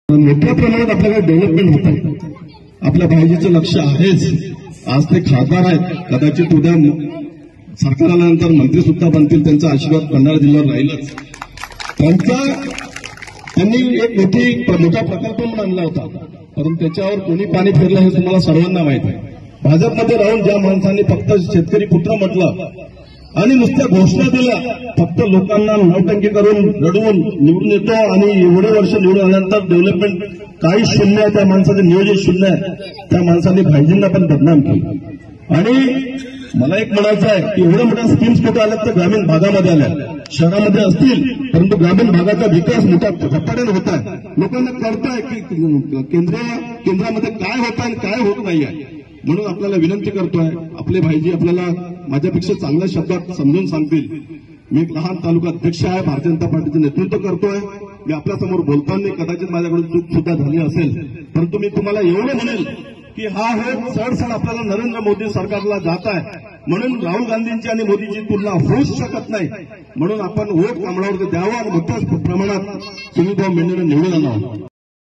मोठ्या प्रमाणात आपल्याकडे डेव्हलपमेंट होत आहे. आपल्या भाईजीचं लक्ष आहेच. आज ते खासदार आहेत, कदाचित उद्या सरकार आल्यानंतर मंत्री सुद्धा बनतील. त्यांचा आशीर्वाद भंडारा जिल्ह्यावर राहीलच. त्यांनी एक मोठा प्रकल्प म्हणून आणला होता, परंतु त्याच्यावर कोणी पाणी फिरलं हे तुम्हाला सर्वांना माहित आहे. भाजपमध्ये राहून ज्या माणसांनी फक्त शेतकरी पुत्र म्हटलं आणि नुसत्या घोषणा दिल्या, फक्त लोकांना नौटंकी करून रडवून निवडून येतो आणि एवढे वर्ष निवडून आल्यानंतर डेव्हलपमेंट काही शून्य आहे, त्या माणसाचं नियोजन शून्य आहे. त्या माणसांनी भाईजींना पण बदनाम केलं. आणि मला एक म्हणायचं आहे की एवढ्या मोठ्या स्कीम्स कुठे आल्यात तर ग्रामीण भागामध्ये आल्या. शहरामध्ये असतील, परंतु ग्रामीण भागाचा विकास मोठ्या झपाट्याने होत आहे. लोकांना कळत आहे की केंद्रामध्ये काय होत आहे आणि काय होत नाही आहे. म्हणून आपल्याला विनंती करतोय, आपले भाईजी आपल्याला माझ्यापेक्षा चांगल्या शब्दात समजून सांगतील. मी एक लहान तालुका अध्यक्ष आहे, भारतीय जनता पार्टीचं नेतृत्व करतोय. मी आपल्यासमोर बोलताना कदाचित माझ्याकडून चूक सुद्धा झाली असेल, परंतु मी तुम्हाला एवढं म्हणेल की हा वोट चढ आपल्याला नरेंद्र मोदी सरकारला जात आहे. म्हणून राहुल गांधींची आणि मोदीची तुलना होऊच शकत नाही. म्हणून आपण वोट कांबळावर द्यावं आणि मोठ्या प्रमाणात सुनीलभाऊ मेंढेला निवडून आणावं.